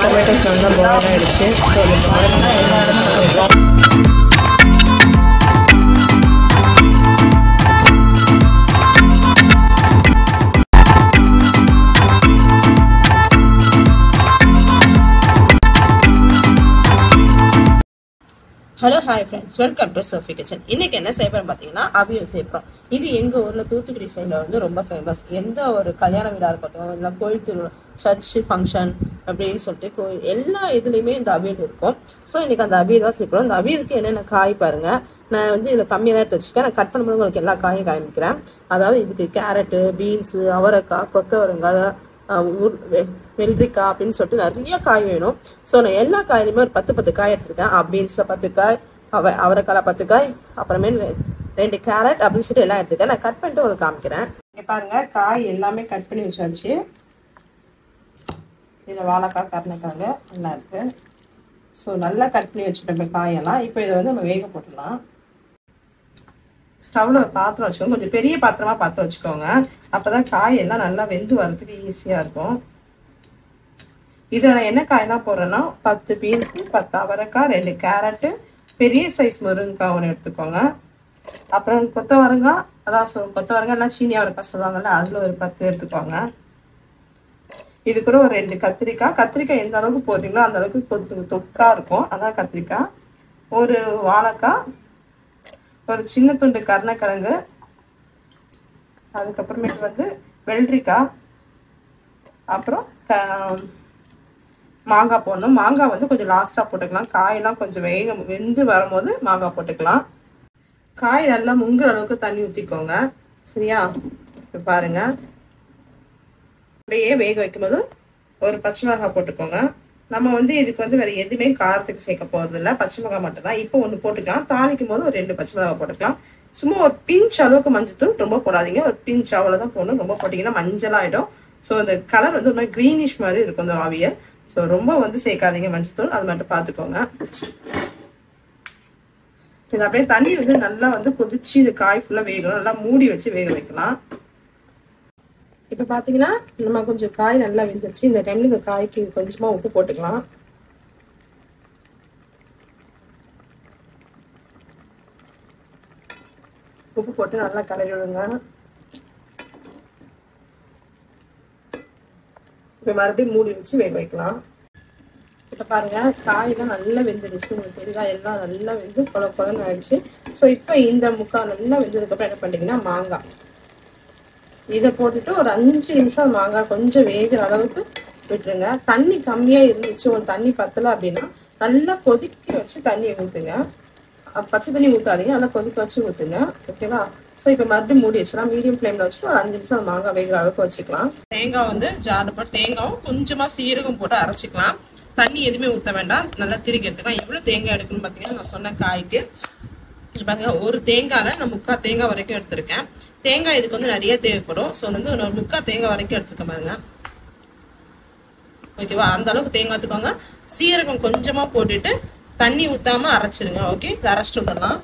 Tomatoes நல்லா boil ஆகிடுச்சு. So அது பாருங்கன்னா எல்லா இடமும் கொஞ்சம் hello hi friends, welcome to Sophie kitchen. இன்னைக்கு என்ன செய்யறோம் பார்த்தீங்கன்னா அவியல் செய்யறோம். இது எங்க ஊர்ல தூத்துக்குடி சைடில் வந்து ரொம்ப ஃபேமஸ். எந்த ஒரு கல்யாண வீடா இருக்கட்டும், இல்லை கோயில் திருவிழா, சர்ச் ஃபங்க்ஷன் அப்படின்னு சொல்லிட்டு கோயில் எல்லா இதுலையுமே இந்த அவியல் இருக்கும். ஸோ இன்னைக்கு அந்த அவியல் தான் செய்யறோம். இந்த அவியலுக்கு என்னென்ன காய் பாருங்க. நான் வந்து இதில் கம்மியாக தான் எடுத்து வச்சுக்கேன். நான் கட் பண்ணும்போது உங்களுக்கு எல்லா காயும் காமிக்கிறேன். அதாவது இதுக்கு கேரட்டு, பீன்ஸு, அவரைக்காய், கொத்தவரங்காய், வெள்ளரிக்காய் அப்படின்னு சொல்லிட்டு நிறைய காய் வேணும். ஸோ நான் எல்லா காயிலுமே ஒரு 10 காய் எடுத்துருக்கேன். பீன்ஸ்ல 10 காய், அவரைக்காய் 10 காய், அப்புறமே 2 கேரட் அப்படின்னு சொல்லிட்டு எல்லாம் எடுத்துருக்கேன். நான் கட் பண்ணிட்டு உங்களுக்கு காமிக்கிறேன். இங்க பாருங்க, காய் எல்லாமே கட் பண்ணி வச்சாச்சு. இதில் வாழைக்காய், கருணைக்காய் நல்லா இருக்கு. ஸோ நல்லா கட் பண்ணி வச்சுட்டோம் காயெல்லாம். இப்போ இதை வந்து நம்ம வேக போட்டுடலாம். ஸ்டவ்ல ஒரு பாத்திரம் வச்சுக்கோங்க. கொஞ்சம் பெரிய பாத்திரமா பார்த்து வச்சுக்கோங்க. அப்பதான் காய் எல்லாம் நல்லா வெந்து வர்றதுக்கு ஈஸியா இருக்கும். இதுல நான் என்ன காயெல்லாம் போடுறேன்னா 10 பீன்ஸ், 10 அவரைக்காய், 2 கேரட்டு, பெரிய சைஸ் முருங்கைக்காய் ஒன்று எடுத்துக்கோங்க. அப்புறம் கொத்தவரங்காய், அதான் கொத்தவரங்காய்னா சீனி அவரைக்காய் சொல்லுவாங்கல்ல, அதுல ஒரு 10 எடுத்துக்கோங்க. இது கூட ஒரு 2 கத்திரிக்காய். கத்திரிக்காய் எந்த அளவுக்கு போடுறீங்களோ அந்த அளவுக்கு கொஞ்சம் தொக்கா இருக்கும், அதான் கத்திரிக்காய். ஒரு வாழைக்காய், ஒரு சின்ன துண்டு கருணைக்கிழங்கு, அதுக்கப்புறமேட்டு வந்து வெள்ளரிக்காய், அப்புறம் மாங்காய் போடணும். மாங்காய் வந்து கொஞ்சம் லாஸ்டா போட்டுக்கலாம். காயெல்லாம் கொஞ்சம் வெந்து வரும்போது மாங்காய் போட்டுக்கலாம். காய் நல்லா முங்குற அளவுக்கு தண்ணி ஊற்றிக்கோங்க. சரியா? இப்போ பாருங்க, அப்படியே வேக வைக்கும்போது ஒரு பச்சை மிளகாய் போட்டுக்கோங்க. நம்ம வந்து இதுக்கு வந்து வேற எதுவுமே காரத்துக்கு சேர்க்க போறது இல்லை, பச்சை மிளகாய் மட்டும் தான். இப்போ ஒன்று போட்டுக்கலாம். தாளிக்கும் போது ஒரு 2 பச்சை மிளகாய் போட்டுக்கலாம். சும்மா ஒரு பிஞ்ச் அளவுக்கு மஞ்சத்தூள், ரொம்ப போடாதீங்க, ஒரு பிஞ்ச் அவ்வளவுதான் போடணும். ரொம்ப போட்டீங்கன்னா மஞ்சள் ஆயிடும். ஸோ அந்த கலர் வந்து ஒரு மாதிரி கிரீனிஷ் மாதிரி இருக்கும் இந்த ஆவியல். ஸோ ரொம்ப வந்து சேர்க்காதீங்க மஞ்சத்தூள், அது மட்டும் பார்த்துக்கோங்க. இது அப்படியே தண்ணி வந்து நல்லா வந்து கொதிச்சு இந்த காய் ஃபுல்லா வேகணும். நல்லா மூடி வச்சு வேக வைக்கலாம். இப்ப பாத்தீங்கன்னா நம்ம கொஞ்சம் காய் நல்லா வெந்துருச்சு. இந்த டைம்ல இந்த காய்க்கு கொஞ்சமா உப்பு போட்டுக்கலாம். உப்பு போட்டு நல்லா கலரி விடுங்க. இப்ப மறுபடியும் மூடி வச்சு வேக வைக்கலாம். இப்ப பாருங்க, காயெல்லாம் நல்லா வெந்துடுச்சு. உங்களுக்கு தெரியுதா? எல்லாம் நல்லா வெந்து குழன்னு ஆயிடுச்சு. ஸோ இப்போ இந்த முக்கால் நல்லா வெந்ததுக்கு அப்புறம் என்ன பண்றீங்கன்னா மாங்காய் இதை போட்டுட்டு ஒரு 5 நிமிஷம் மாங்காய் கொஞ்சம் வேகிற அளவுக்கு விட்டுருங்க. தண்ணி கம்மியா இருந்துச்சு, ஒரு தண்ணி பத்தல அப்படின்னா நல்லா கொதிக்க வச்சு தண்ணி ஊத்துங்க. பச்சை தண்ணி ஊத்தாதீங்க, நல்லா கொதிக்க வச்சு ஊத்துங்க. ஓகேவா? ஸோ இப்போ மறுபடியும் மூடி வச்சுக்கலாம். மீடியம் ஃப்ளேம்ல வச்சுட்டு ஒரு 5 நிமிஷம் மாங்காய் வேகிற அளவுக்கு வச்சுக்கலாம். தேங்காய் வந்து ஜார்ல போட்டு தேங்காயும் கொஞ்சமா சீரகம் போட்டு அரைச்சிக்கலாம். தண்ணி எதுவுமே ஊற்ற வேண்டாம், நல்லா திருக்கி எடுத்துக்கலாம். எவ்வளவு தேங்காய் எடுக்கணும்னு பாத்தீங்கன்னா நான் சொன்ன காய்க்கு பாருங்க, ஒரு தேங்காய்ல நான் 3/4 தேங்காய் வரைக்கும் எடுத்திருக்கேன். தேங்காய் இதுக்கு வந்து நிறைய தேவைப்படும். ஸோ வந்து ஒரு 3/4 தேங்காய் வரைக்கும் எடுத்துருக்கேன் பாருங்க. ஓகேவா? அந்த அளவுக்கு தேங்காய் எடுத்துக்கோங்க. சீரகம் கொஞ்சமா போட்டுட்டு தண்ணி ஊத்தாம அரைச்சிருங்க. ஓகே, இதை அரைச்சிட்டு வந்துடலாம்.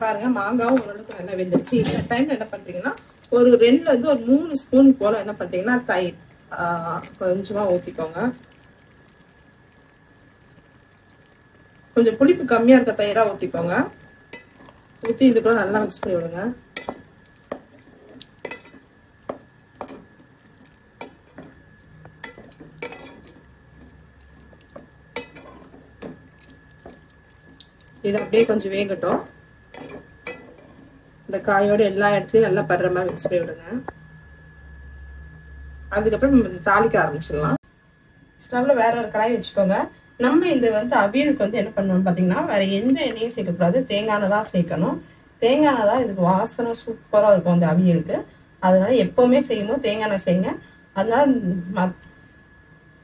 பாருங்க, மாங்காவும் ஓரளவுக்கு நல்லா வெந்துருச்சு. இந்த டைம்ல என்ன பண்றீங்கன்னா ஒரு 2ல இருந்து ஒரு 3 ஸ்பூன் போல என்ன பண்றீங்கன்னா தயிர் கொஞ்சமா ஊத்திக்கோங்க. கொஞ்சம் புளிப்பு கம்மியா இருக்க தயிரா ஊத்திக்கோங்க. ஊற்றி இது கூட நல்லா மிக்ஸ் பண்ணி விடுங்க. இது அப்படியே கொஞ்சம் வேகட்டும். இந்த காயோட எல்லா இடத்துலயும் நல்லா படுற மாதிரி மிக்ஸ் பண்ணி விடுங்க. அதுக்கப்புறம் நம்ம தாளிக்க ஆரம்பிச்சிடலாம். ஸ்டவ்ல வேற ஒரு கடாய் வச்சுக்கோங்க. நம்ம இந்த வந்து அவியலுக்கு வந்து என்ன பண்ணணும் பாத்தீங்கன்னா வேற எந்த எண்ணெயும் சேர்க்கக்கூடாது, தேங்காய் தான் சேர்க்கணும். தேங்காய் தான் இதுக்கு வாசனை சூப்பரா இருக்கும் அந்த அவியலுக்கு. அதனால எப்பவுமே செய்யணும் தேங்காய் எண்ணெய் செய்யுங்க. அதனால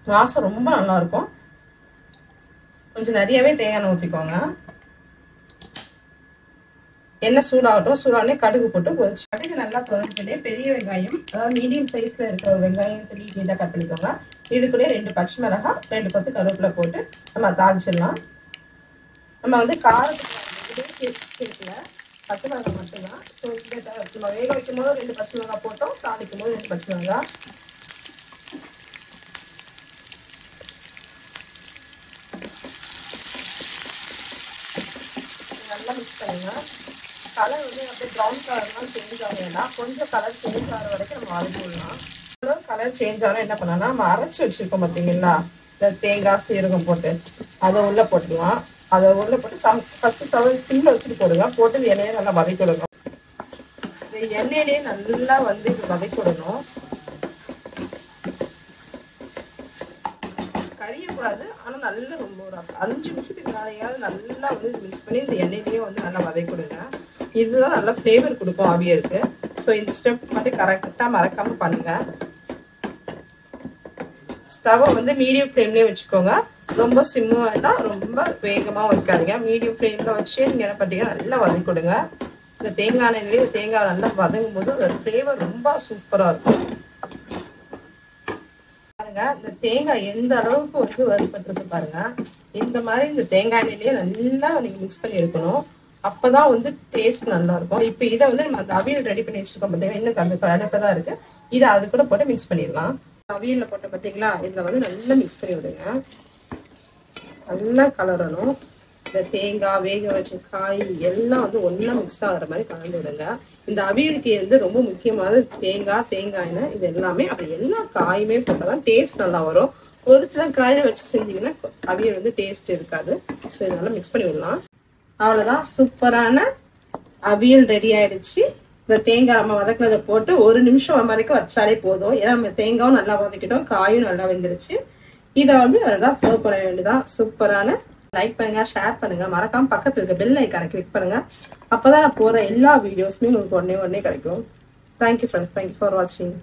வாசம் ரொம்ப நல்லா இருக்கும். கொஞ்சம் நிறையவே தேங்காய் எண்ணெய் ஊற்றிக்கோங்க. எண்ணெய் சூடாகட்டும். சூடானே கடுகு போட்டு பொரிச்சு கடுகு நல்லா பொரிஞ்சுட்டே பெரிய வெங்காயம், அதாவது மீடியம் சைஸ்ல இருக்கிற ஒரு வெங்காயம் 3 நீட்டா கட் பண்ணிக்கோங்க. இது கூட 2 பச்சை மிளகாய், 2 கொத்து கருவேப்பிலை போட்டு நம்ம தாளிச்சிடலாம். நம்ம வந்து காரத்துக்கு சேர்க்கல, பச்சை மிளகாய் மட்டும்தான். ஸோ நம்ம வேக வைக்கும் போது 2 பச்சை மிளகாய் போட்டோம், தாளிக்கும் போது 2 பச்சை மிளகாய். நல்லா மிக்ஸ் பண்ணுங்க. கலர் வந்து அப்படியே ப்ரௌன் கலர்லாம் சேஞ்ச் ஆகுதுன்னா கொஞ்சம் கலர் சேஞ்ச் ஆகிற வரைக்கும் நம்ம வதக்கி விடலாம். கலர் சேஞ்ச் ஆனால் என்ன பண்ணலாம், நம்ம அரைச்சி வச்சிருக்கோம் பார்த்தீங்களா இந்த தேங்காய் சீரகம் போட்டு அதை உள்ள போட்டுக்கலாம். அதை உள்ள போட்டு ஃபர்ஸ்ட் சிம்ல வச்சுட்டு போடுங்க. போட்டு எண்ணெயை நல்லா வதக்கி விடணும். இந்த எண்ணெயிலேயே நல்லா வந்து இது வதக்கி விடணும். கரியக்கூடாது. ஆனா நல்லா ரொம்ப ஒரு 5 நிமிஷத்துக்கு மேலேயாவது நல்லா வந்து மிக்ஸ் பண்ணி இந்த எண்ணெயிலேயே வந்து நல்லா வதக்கி விடுங்க. இதுதான் நல்லா ஃப்ளேவர் கொடுக்கும் அவியலுக்கு. ஸோ இந்த ஸ்டெப் மட்டும் கரெக்டாக மறக்காம பண்ணுங்க. ஸ்டவ்வை வந்து மீடியம் ஃப்ளேம்லேயே வச்சுக்கோங்க. ரொம்ப சிம்மும் வேண்டாம், ரொம்ப வேகமாக வைக்காதீங்க. மீடியம் ஃப்ளேமில் வச்சு நீங்கள் என்ன பண்ணுறீங்க, நல்லா வதக்கி கொடுங்க. இந்த தேங்காய் எண்ணெயிலே தேங்காய் நல்லா வதங்கும் போது அதோட ஃப்ளேவர் ரொம்ப சூப்பராக இருக்கும். பாருங்க இந்த தேங்காய் எந்த அளவுக்கு வந்து வறுபட்டிருக்கு பாருங்க. இந்த மாதிரி இந்த தேங்காய் எண்ணெயிலேயே நல்லா நீங்க மிக்ஸ் பண்ணி எடுக்கணும். அப்பதான் வந்து டேஸ்ட் நல்லா இருக்கும். இப்ப இதை வந்து நம்ம அந்த அவியல் ரெடி பண்ணி வச்சிருக்கோம் பார்த்தீங்கன்னா, இன்னும் அந்த கலப்பதான் இருக்கு. இதை அது கூட போட்டு மிக்ஸ் பண்ணிடலாம். அவியல்ல போட்ட பார்த்தீங்களா, இதுல வந்து நல்லா மிக்ஸ் பண்ணி விடுங்க. நல்லா கலரணும். இந்த தேங்காய், வேக வச்ச காய் எல்லாம் வந்து ஒன்னா மிக்ஸ் ஆகுற மாதிரி கலந்து விடுங்க. இந்த அவியலுக்கு வந்து ரொம்ப முக்கியமானது தேங்காய் எண்ணெய் இது எல்லாமே. அப்படி எல்லா காயுமே போட்டாதான் டேஸ்ட் நல்லா வரும். ஒரு சில காயை வச்சு செஞ்சீங்கன்னா அவியல் வந்து டேஸ்ட் இருக்காது. ஸோ இதனால மிக்ஸ் பண்ணி விடலாம். அவ்வளவுதான், சூப்பரான அவியல் ரெடி ஆயிடுச்சு. இந்த தேங்காய் நம்ம வதக்கினதை போட்டு 1 நிமிஷம் வரைக்கும் வச்சாலே போதும். ஏன்னா நம்ம தேங்காயும் நல்லா வதக்கிட்டோம், காயும் நல்லா வெந்துருச்சு. இதை வந்து அதான் சர்வ் பண்ண வேண்டியதான். சூப்பரான. லைக் பண்ணுங்க, ஷேர் பண்ணுங்க, மறக்காம பக்கத்துல இருக்க பெல் ஐக்கானை கிளிக் பண்ணுங்க. அப்பதான் நான் போற எல்லா வீடியோஸுமே உங்களுக்கு உடனே கிடைக்கும். தேங்க்யூ ஃப்ரெண்ட்ஸ், தேங்க்யூ ஃபார் வாட்சிங்.